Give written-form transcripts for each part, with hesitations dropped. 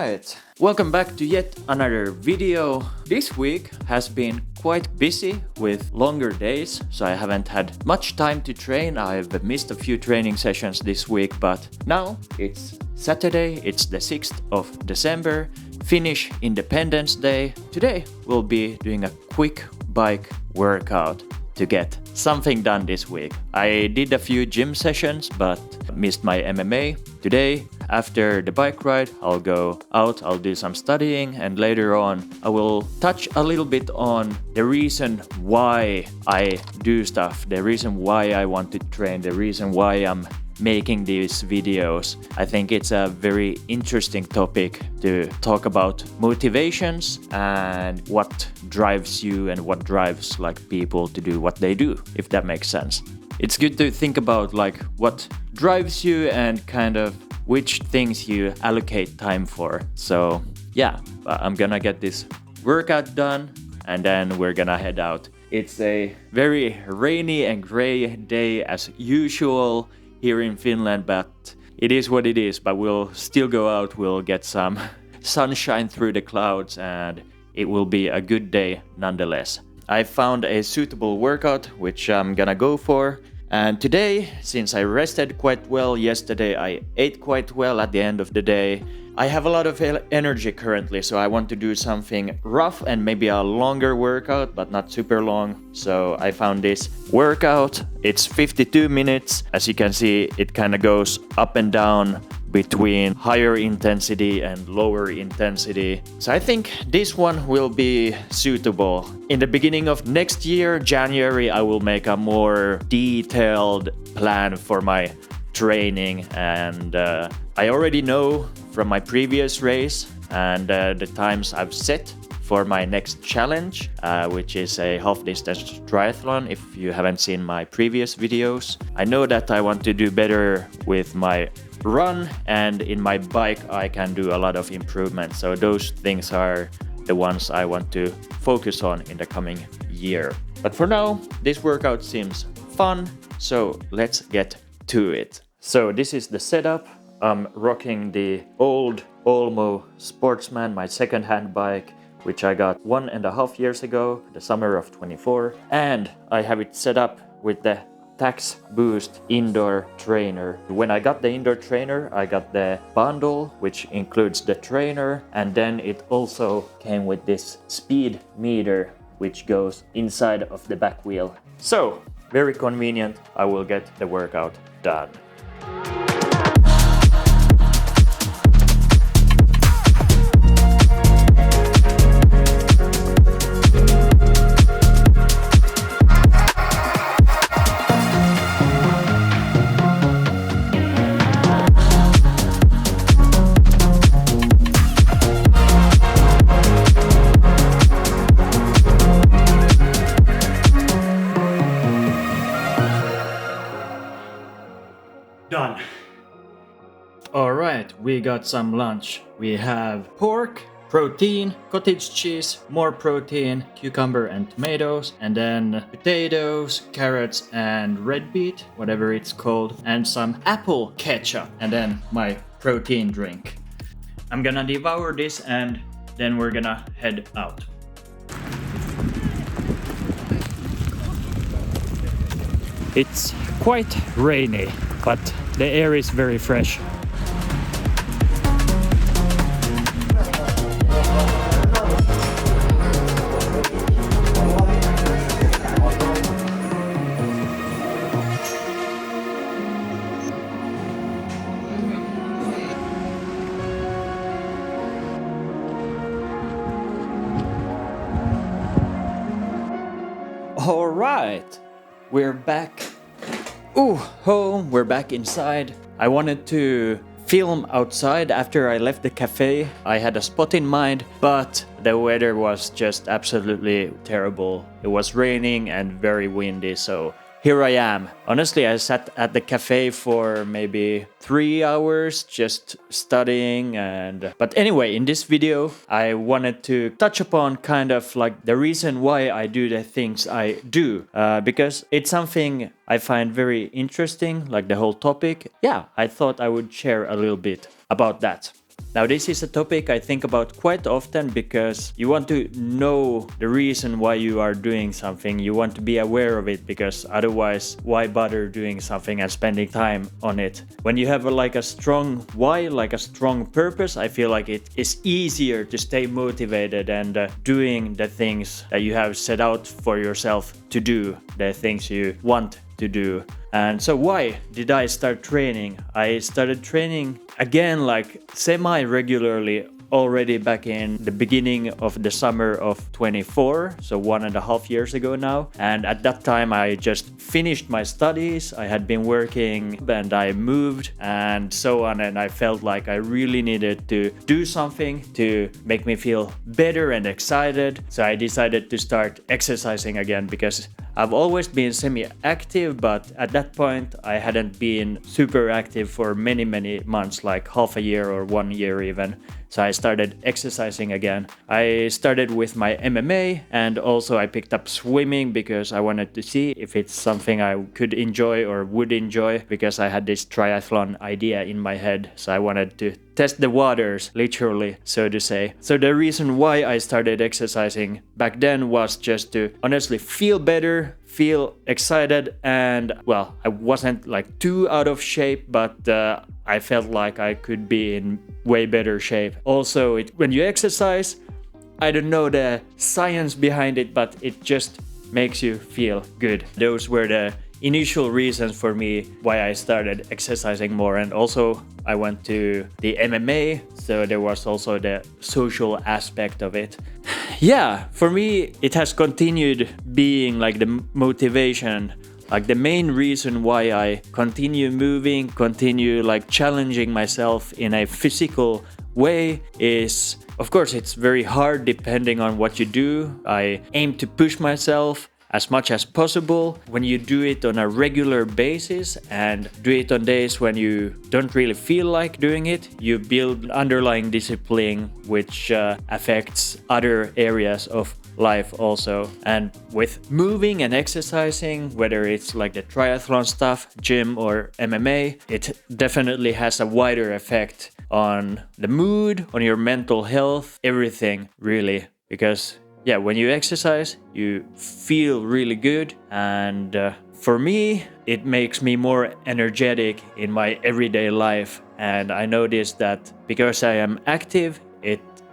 Alright, welcome back to yet another video. This week has been quite busy with longer days, so I haven't had much time to train. I've missed a few training sessions this week, but now it's Saturday, it's the 6th of December, Finnish Independence Day. Today we'll be doing a quick bike workout to get something done this week. I did a few gym sessions but missed my MMA. Today, after the bike ride, I'll go out, I'll do some studying, and later on I will touch a little bit on the reason why I do stuff, the reason why I want to train, the reason why I'm making these videos. I think it's a very interesting topic to talk about motivations and what drives you and what drives people to do what they do, if that makes sense. It's good to think about what drives you and kind of which things you allocate time for. So yeah, I'm gonna get this workout done and then we're gonna head out. It's a very rainy and gray day as usual here in Finland, but it is what it is. But we'll still go out, we'll get some sunshine through the clouds, and it will be a good day nonetheless. I found a suitable workout which I'm gonna go for. And today, since I rested quite well yesterday, I ate quite well at the end of the day. I have a lot of energy currently, so I want to do something rough and maybe a longer workout, but not super long. So I found this workout. It's 52 minutes. As you can see, it kind of goes up and down between higher intensity and lower intensity. So I think this one will be suitable. In the beginning of next year, January, I will make a more detailed plan for my training, and I already know from my previous race and the times I've set for my next challenge, which is a half-distance triathlon. If you haven't seen my previous videos, I know that I want to do better with my run, and in my bike I can do a lot of improvements. So those things are the ones I want to focus on in the coming year. But for now, this workout seems fun, so let's get to it. So this is the setup. I'm rocking the old Olmo Sportsman, my second-hand bike, which I got 1.5 years ago, the summer of 24. And I have it set up with the TacX Boost indoor trainer. When I got the indoor trainer, I got the bundle, which includes the trainer, and then it also came with this speed meter, which goes inside of the back wheel. So, very convenient. I will get the workout done. Done. Alright, we got some lunch. We have pork, protein, cottage cheese, more protein, cucumber and tomatoes, and then potatoes, carrots and red beet, whatever it's called, and some apple ketchup, and then my protein drink. I'm gonna devour this and then we're gonna head out. It's quite rainy, but the air is very fresh. All right, we're back. Home, we're back inside. I wanted to film outside after I left the cafe. I had a spot in mind, but the weather was just absolutely terrible. It was raining and very windy, so here I am. Honestly, I sat at the cafe for maybe 3 hours just studying but anyway, in this video I wanted to touch upon kind of the reason why I do the things I do, because it's something I find very interesting, the whole topic. Yeah, I thought I would share a little bit about that. Now, this is a topic I think about quite often because you want to know the reason why you are doing something. You want to be aware of it because otherwise, why bother doing something and spending time on it? When you have a strong why, like a strong purpose, I feel like it is easier to stay motivated and doing the things that you have set out for yourself to do, the things you want to do. And so why did I start training? I started training again like semi-regularly already back in the beginning of the summer of 24, so 1.5 years ago now. And at that time I just finished my studies, I had been working and I moved and so on, and I felt like I really needed to do something to make me feel better and excited. So I decided to start exercising again because I've always been semi-active, but at that point I hadn't been super active for many months, like half a year or 1 year even. So I started exercising again. I started with my MMA and also I picked up swimming because I wanted to see if it's something I could enjoy or would enjoy, because I had this triathlon idea in my head. So I wanted to test the waters, literally, so to say. So the reason why I started exercising back then was just to honestly feel better, feel excited, and well, I wasn't like too out of shape, but I felt like I could be in way better shape. Also, when you exercise, I don't know the science behind it, but it just makes you feel good. Those were the initial reasons for me why I started exercising more. And also I went to the MMA, so there was also the social aspect of it. Yeah, for me it has continued being like the motivation, like the main reason why I continue moving, continue like challenging myself in a physical way is, of course, it's very hard depending on what you do. I aim to push myself as much as possible. When you do it on a regular basis and do it on days when you don't really feel like doing it, you build underlying discipline which affects other areas of life also. And with moving and exercising, whether it's like the triathlon stuff, gym or MMA, it definitely has a wider effect on the mood, on your mental health, everything really. Because yeah, when you exercise, you feel really good, and for me, it makes me more energetic in my everyday life. And I noticed that because I am active,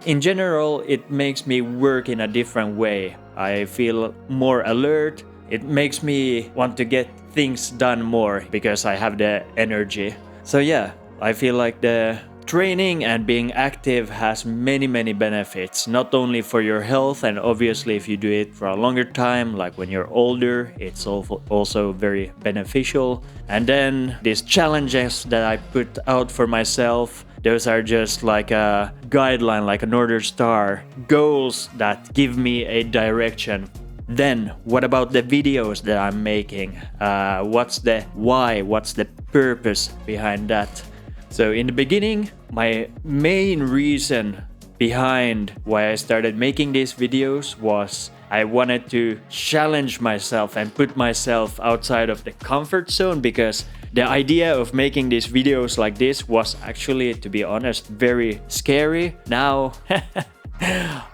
in general, it makes me work in a different way. I feel more alert. It makes me want to get things done more because I have the energy. So yeah, I feel like the training and being active has many benefits, not only for your health, and obviously if you do it for a longer time, like when you're older, it's also very beneficial. And then these challenges that I put out for myself, those are just like a guideline, like a Northern Star, goals that give me a direction. Then, what about the videos that I'm making? What's the why? What's the purpose behind that? So in the beginning, my main reason behind why I started making these videos was I wanted to challenge myself and put myself outside of the comfort zone, because the idea of making these videos like this was actually, to be honest, very scary. Now,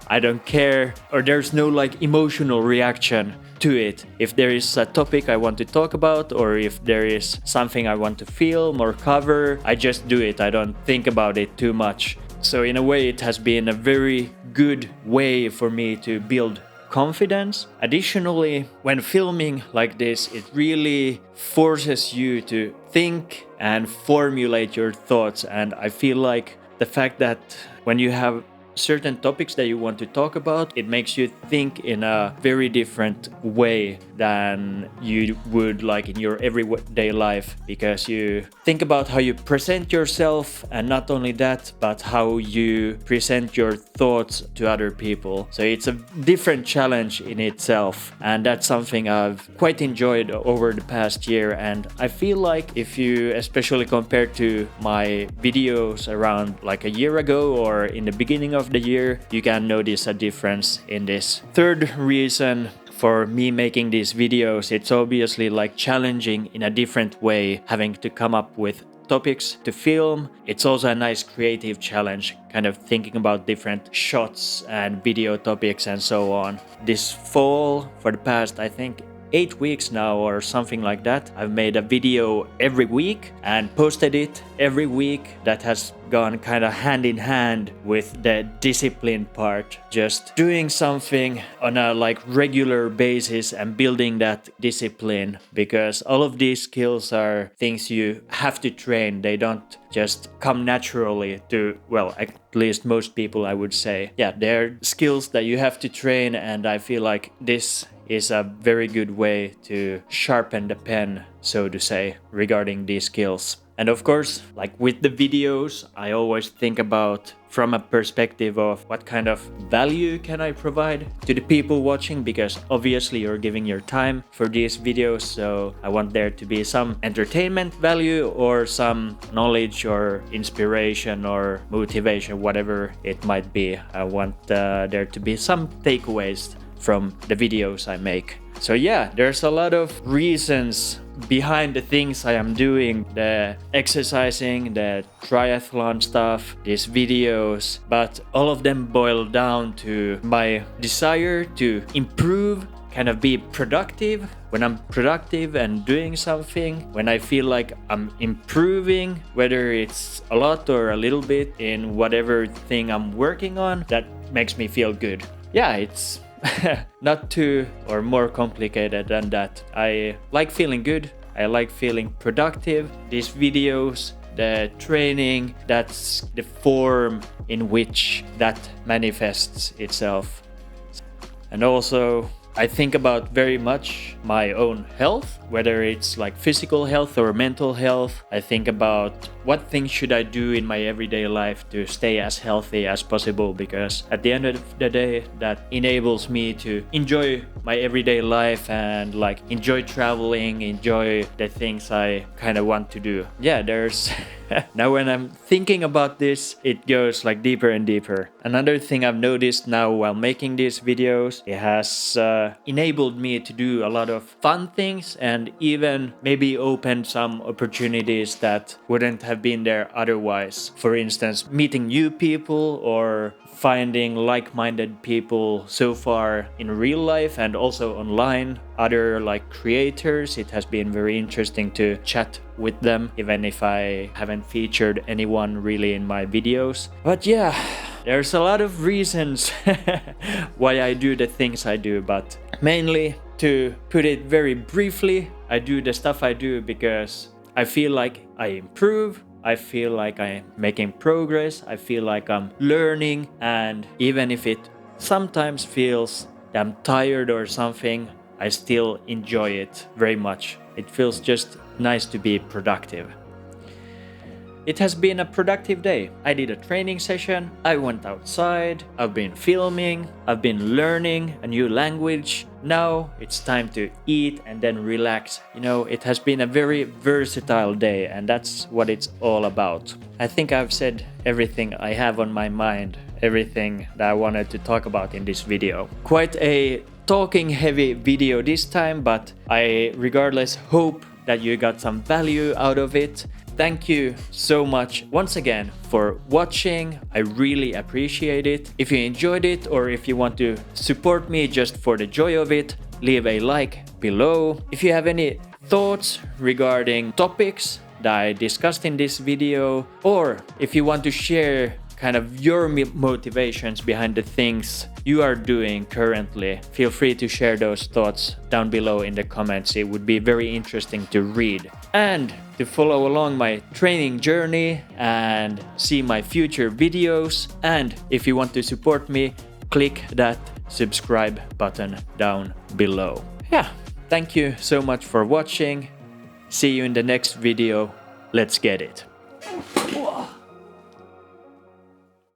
I don't care, or there's no like emotional reaction to it. If there is a topic I want to talk about, or if there is something I want to film or cover, I just do it. I don't think about it too much. So in a way, it has been a very good way for me to build confidence. Additionally, when filming like this, it really forces you to think and formulate your thoughts. And I feel like the fact that when you have certain topics that you want to talk about, it makes you think in a very different way than you would like in your everyday life, because you think about how you present yourself, and not only that, but how you present your thoughts to other people. So it's a different challenge in itself, and that's something I've quite enjoyed over the past year. And I feel like if you especially compare to my videos around like a year ago or in the beginning of the year, you can notice a difference in this. Third reason for me making these videos, it's obviously like challenging in a different way, having to come up with topics to film. It's also a nice creative challenge, kind of thinking about different shots and video topics and so on. This fall, for the past, I think, 8 weeks now or something like that, I've made a video every week and posted it every week. That has gone kind of hand in hand with the discipline part, just doing something on a regular basis and building that discipline, because all of these skills are things you have to train. They don't just come naturally to, well, at least most people, I would say. Yeah, they're skills that you have to train, and I feel like this is a very good way to sharpen the pen, so to say, regarding these skills. And of course, like with the videos, I always think about from a perspective of what kind of value can I provide to the people watching, because obviously you're giving your time for these videos, so I want there to be some entertainment value or some knowledge or inspiration or motivation, whatever it might be. I want there to be some takeaways from the videos I make. So yeah, there's a lot of reasons behind the things I am doing, the exercising, the triathlon stuff, these videos, but all of them boil down to my desire to improve, kind of be productive. When I'm productive and doing something, when I feel like I'm improving, whether it's a lot or a little bit in whatever thing I'm working on, that makes me feel good. Yeah, it's not too or more complicated than that. I like feeling good. I like feeling productive. These videos, the training, that's the form in which that manifests itself. And also, I think about very much my own health, whether it's like physical health or mental health. I think about what things should I do in my everyday life to stay as healthy as possible, because at the end of the day, that enables me to enjoy my everyday life and like enjoy traveling, enjoy the things I kind of want to do. Yeah, there's now when I'm thinking about this, it goes like deeper and deeper. Another thing I've noticed now while making these videos, it has enabled me to do a lot of fun things and even maybe open some opportunities that wouldn't have been there otherwise. For instance, meeting new people or finding like-minded people so far in real life and also online, other like creators. It has been very interesting to chat with them, even if I haven't featured anyone really in my videos. But yeah, there's a lot of reasons why I do the things I do, but mainly, to put it very briefly, I do the stuff I do because I feel like I improve, I feel like I'm making progress, I feel like I'm learning, and even if it sometimes feels that I'm tired or something, I still enjoy it very much. It feels just nice to be productive. It has been a productive day. I did a training session, I went outside, I've been filming, I've been learning a new language. Now it's time to eat and then relax. You know, it has been a very versatile day, and that's what it's all about. I think I've said everything I have on my mind, everything that I wanted to talk about in this video. Quite a talking heavy video this time, but I regardless hope that you got some value out of it. Thank you so much once again for watching. I really appreciate it. If you enjoyed it or if you want to support me just for the joy of it, leave a like below. If you have any thoughts regarding topics that I discussed in this video, or if you want to share kind of your motivations behind the things you are doing currently, feel free to share those thoughts down below in the comments. It would be very interesting to read. And to follow along my training journey and see my future videos, and if you want to support me, click that subscribe button down below. Yeah, thank you so much for watching. See you in the next video. Let's get it.